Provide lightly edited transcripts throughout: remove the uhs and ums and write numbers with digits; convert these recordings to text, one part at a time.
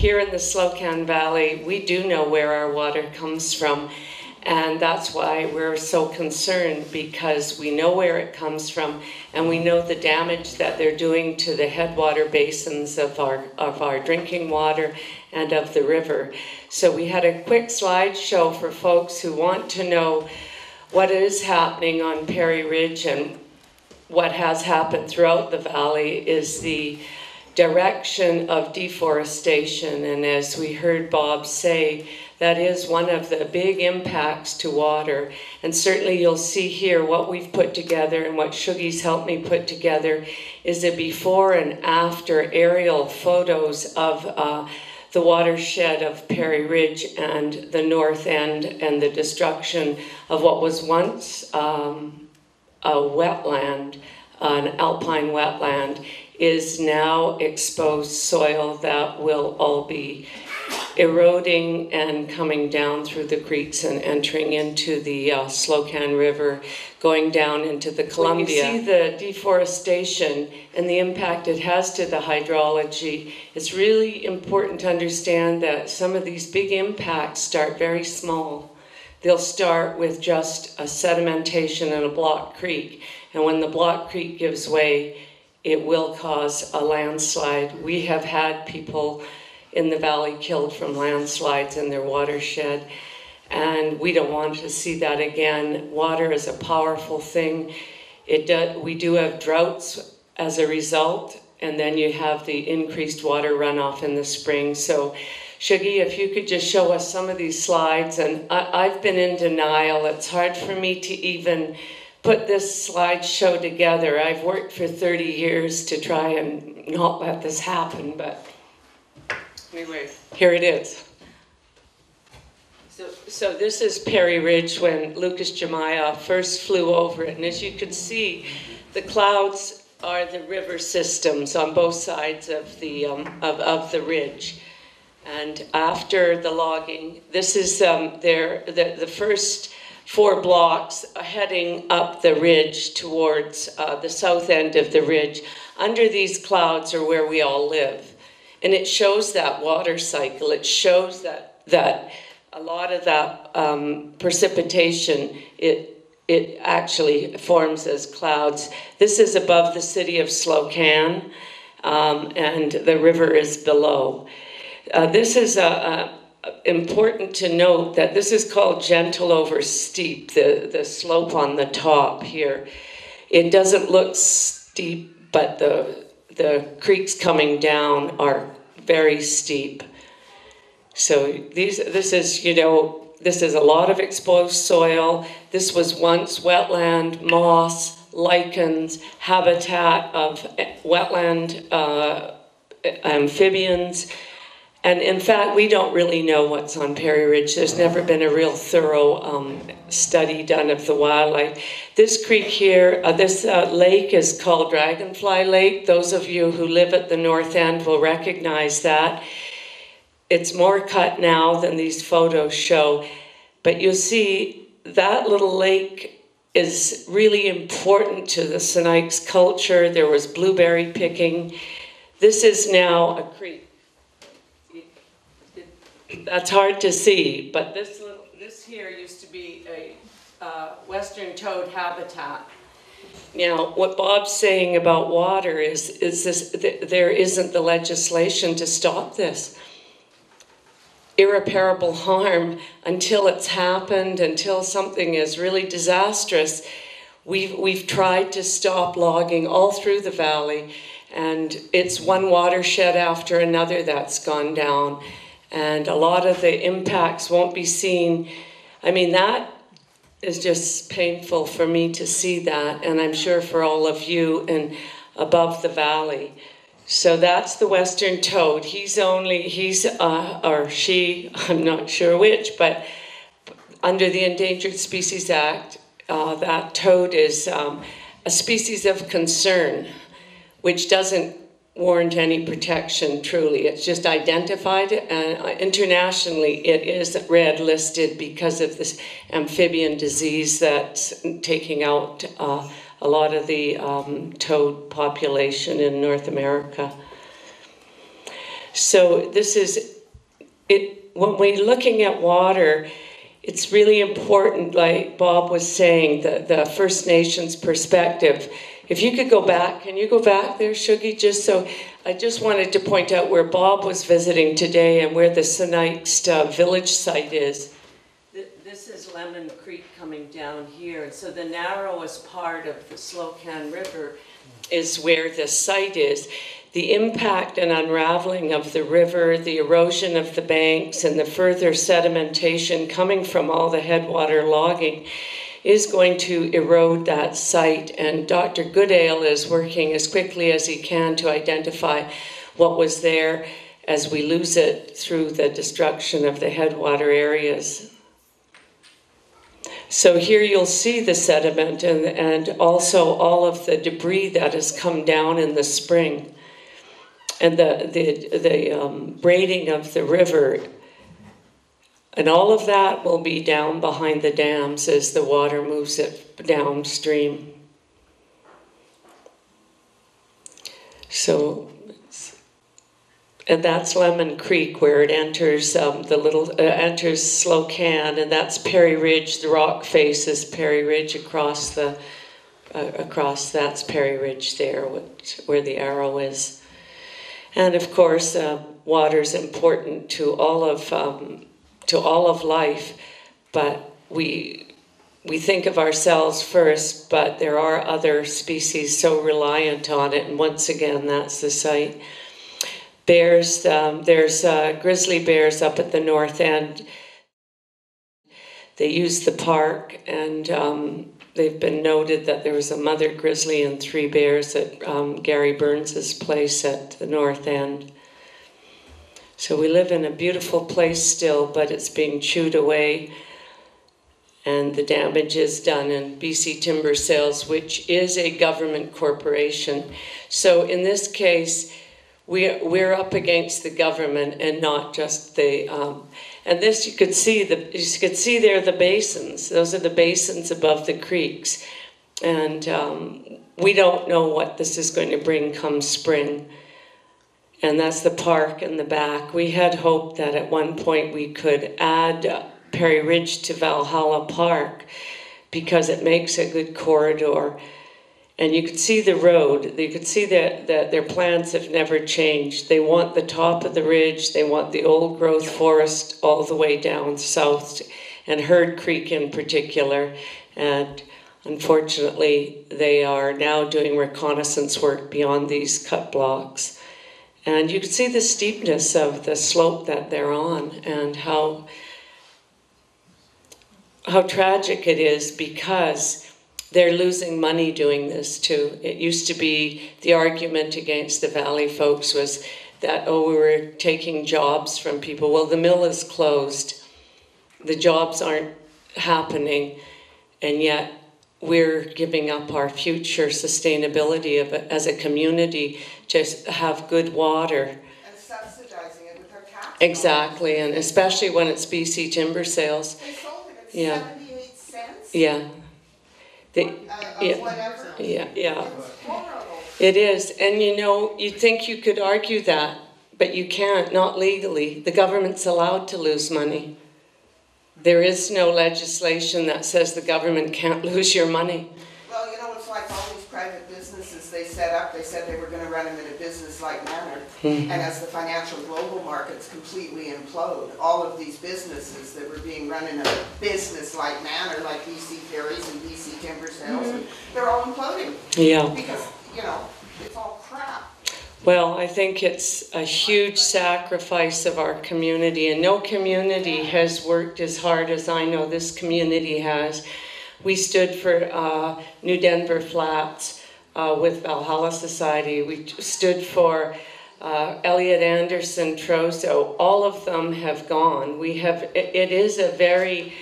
here in the Slocan Valley, we do know where our water comes from. And that's why we're so concerned, because we know where it comes from and we know the damage that they're doing to the headwater basins of our drinking water and of the river. So we had a quick slideshow for folks who want to know what is happening on Perry Ridge, and what has happened throughout the valley is the direction of deforestation. And as we heard Bob say, that is one of the big impacts to water. And certainly you'll see here what we've put together, and what Shuggy's helped me put together is a before and after aerial photos of the watershed of Perry Ridge and the north end, and the destruction of what was once a wetland, an alpine wetland, is now exposed soil that will all be eroding and coming down through the creeks and entering into the Slocan River, going down into the Columbia. When you see the deforestation and the impact it has to the hydrology, it's really important to understand that some of these big impacts start very small. They'll start with just a sedimentation in a block creek, and when the block creek gives way, it will cause a landslide. We have had people in the valley killed from landslides in their watershed, and we don't want to see that again. Water is a powerful thing. We do have droughts as a result, and then you have the increased water runoff in the spring. So Shuggy, if you could just show us some of these slides. And I've been in denial. It's hard for me to even put this slideshow together. I've worked for 30 years to try and not let this happen, but anyway, here it is. So this is Perry Ridge when Lucas Jmieff first flew over it. And as you can see, the clouds are the river systems on both sides of the ridge. And after the logging, this is the first 4 blocks heading up the ridge towards the south end of the ridge. Under these clouds are where we all live. And it shows that water cycle. It shows that a lot of that precipitation, it actually forms as clouds. This is above the city of Slocan, and the river is below. This is important to note that this is called gentle over steep, the slope on the top here. It doesn't look steep, but the creeks coming down are very steep. So this is a lot of exposed soil. This was once wetland, moss, lichens, habitat of wetland amphibians. And in fact, we don't really know what's on Perry Ridge. There's never been a real thorough study done of the wildlife. This creek here, this lake is called Dragonfly Lake. Those of you who live at the north end will recognize that. It's more cut now than these photos show. But you'll see that little lake is really important to the Sinaiks culture. There was blueberry picking. This is now a creek. That's hard to see, but this here used to be a western toad habitat. Now, what Bob's saying about water is there isn't the legislation to stop this. Irreparable harm, until it's happened, until something is really disastrous. We've tried to stop logging all through the valley, and it's one watershed after another that's gone down. And a lot of the impacts won't be seen. I mean, that is just painful for me to see that, and I'm sure for all of you and above the valley. So that's the western toad. Or she, I'm not sure which, but under the Endangered Species Act, that toad is a species of concern, which doesn't warrant any protection, truly. It's just identified, and internationally it is red listed because of this amphibian disease that's taking out a lot of the toad population in North America. So this is it. When we're looking at water, it's really important, like Bob was saying, the First Nations perspective. If you could go back, can you go back there, Shugi? I just wanted to point out where Bob was visiting today and where the Sinixt village site is. This is Lemon Creek coming down here. So the narrowest part of the Slocan River is where the site is. The impact and unraveling of the river, the erosion of the banks, and the further sedimentation coming from all the headwater logging is going to erode that site. And Dr. Goodale is working as quickly as he can to identify what was there as we lose it through the destruction of the headwater areas. So here you'll see the sediment and also all of the debris that has come down in the spring. And the braiding of the river, and all of that will be down behind the dams as the water moves it downstream. So, and that's Lemon Creek where it enters enters Slocan, and that's Perry Ridge. The rock face is Perry Ridge across that's Perry Ridge there, where the arrow is. And of course, water's important to all of life, but we think of ourselves first, but there are other species so reliant on it, and once again, that's the site. Bears, there's grizzly bears up at the north end. They use the park, and they've been noted that there was a mother grizzly and 3 bears at Gary Burns's place at the north end. So we live in a beautiful place still, but it's being chewed away, and the damage is done. And BC Timber Sales, which is a government corporation. So in this case, we're up against the government and not just the. And this you could see there the basins. Those are the basins above the creeks, and we don't know what this is going to bring come spring. And that's the park in the back. We had hoped that at one point we could add Perry Ridge to Valhalla Park because it makes a good corridor. And you could see the road. You could see that their plans have never changed. They want the top of the ridge. They want the old growth forest all the way down south, and Herd Creek in particular. And unfortunately, they are now doing reconnaissance work beyond these cut blocks. And you can see the steepness of the slope that they're on, and how tragic it is, because they're losing money doing this too. It used to be the argument against the Valley folks was that, oh, we were taking jobs from people. Well, the mill is closed. The jobs aren't happening, and yet we're giving up our future sustainability of it as a community to have good water. And subsidizing it with our tax. Exactly, and especially when it's BC Timber Sales. They sold it at 78 cents? Yeah. Whatever. Yeah. It's horrible. It is, and you know, you'd think you could argue that, but you can't, not legally. The government's allowed to lose money. There is no legislation that says the government can't lose your money. Well, you know, it's like all these private businesses they set up. They said they were going to run them in a business-like manner. And as the financial global markets completely implode, all of these businesses that were being run in a business-like manner, like BC Ferries and BC Timber Sales, they're all imploding. Yeah. Because, you know, it's all crap. Well, I think it's a huge sacrifice of our community, and no community has worked as hard as I know this community has. We stood for New Denver Flats with Valhalla Society. We stood for Elliot Anderson Trozo. All of them have gone. It is a very,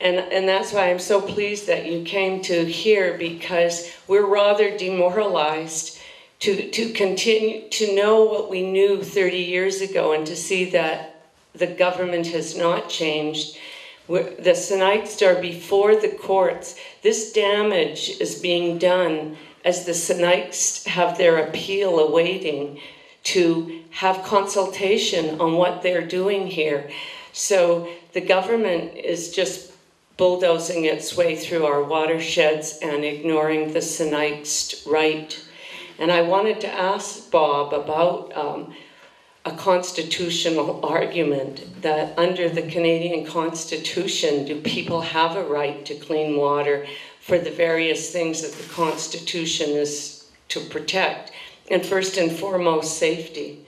and that's why I'm so pleased that you came to here, because we're rather demoralized to continue to know what we knew 30 years ago, and to see that the government has not changed. The Sinixt are before the courts. This damage is being done as the Sinixt have their appeal awaiting. to have consultation on what they're doing here. So the government is just bulldozing its way through our watersheds and ignoring the Sinixt right. And I wanted to ask Bob about a constitutional argument that under the Canadian Constitution, do people have a right to clean water for the various things that the Constitution is to protect? And first and foremost, safety.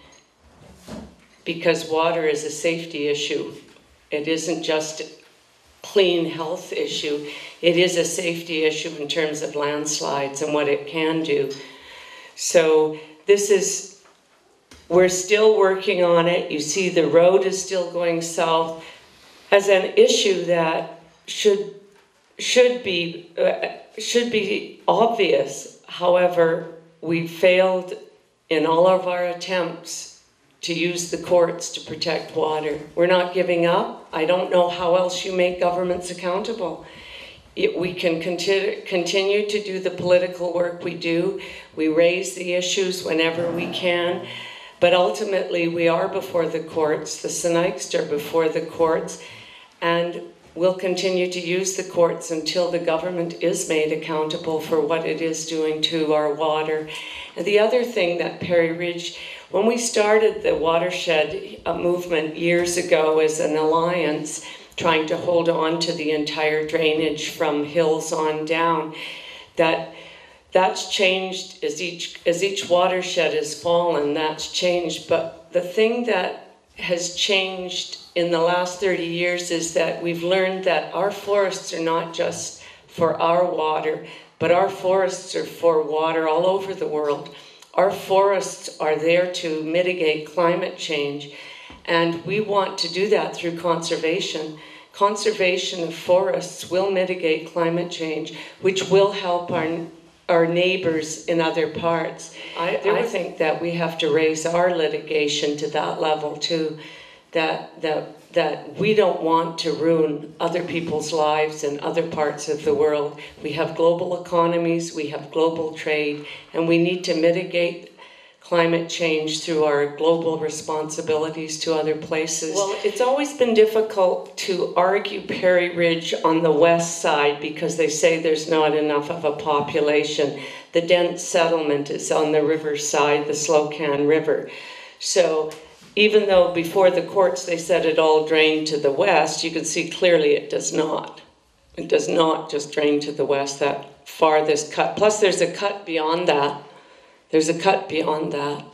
Because water is a safety issue. It isn't just a clean health issue. It is a safety issue in terms of landslides and what it can do. So we're still working on it. You see the road is still going south as an issue that should be obvious. However, we failed in all of our attempts to use the courts to protect water. We're not giving up. I don't know how else you make governments accountable. We can continue to do the political work we do. We raise the issues whenever we can. But ultimately, we are before the courts. The Sinixt are before the courts. And we'll continue to use the courts until the government is made accountable for what it is doing to our water. And the other thing that Perry Ridge, when we started the watershed movement years ago as an alliance, trying to hold on to the entire drainage from hills on down, that's changed as each watershed has fallen, that's changed. But the thing that has changed in the last 30 years is that we've learned that our forests are not just for our water, but our forests are for water all over the world. Our forests are there to mitigate climate change, and we want to do that through conservation. Conservation of forests will mitigate climate change, which will help our neighbors in other parts. I think that we have to raise our litigation to that level too, that we don't want to ruin other people's lives in other parts of the world. We have global economies, we have global trade, and we need to mitigate climate change through our global responsibilities to other places. Well, it's always been difficult to argue Perry Ridge on the west side because they say there's not enough of a population. The dense settlement is on the river side, the Slocan River. So even though before the courts they said it all drained to the west, you can see clearly it does not. It does not just drain to the west, that farthest cut. Plus there's a cut beyond that. There's a cut beyond that.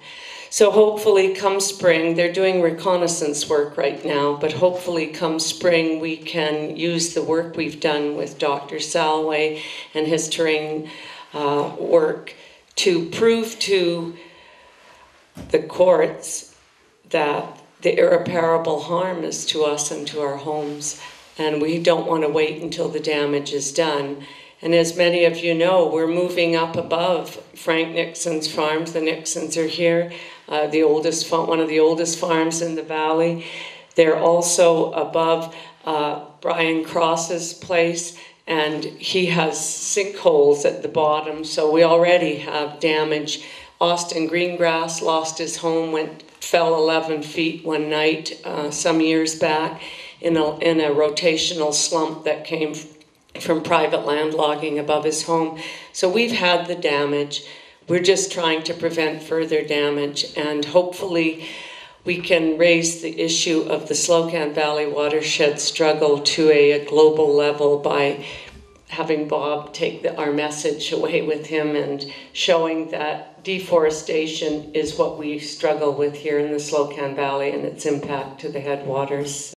So hopefully come spring, they're doing reconnaissance work right now, but hopefully come spring we can use the work we've done with Dr. Salway and his terrain work to prove to the courts that the irreparable harm is to us and to our homes. And we don't want to wait until the damage is done. And as many of you know, we're moving up above Frank Nixon's farms. The Nixons are here, one of the oldest farms in the valley. They're also above Brian Cross's place, and he has sinkholes at the bottom, so we already have damage. Austin Greengrass lost his home, fell 11 feet one night some years back in a rotational slump that came from private land logging above his home. So we've had the damage. We're just trying to prevent further damage, and hopefully we can raise the issue of the Slocan Valley watershed struggle to a global level by having Bob take our message away with him and showing that deforestation is what we struggle with here in the Slocan Valley and its impact to the headwaters.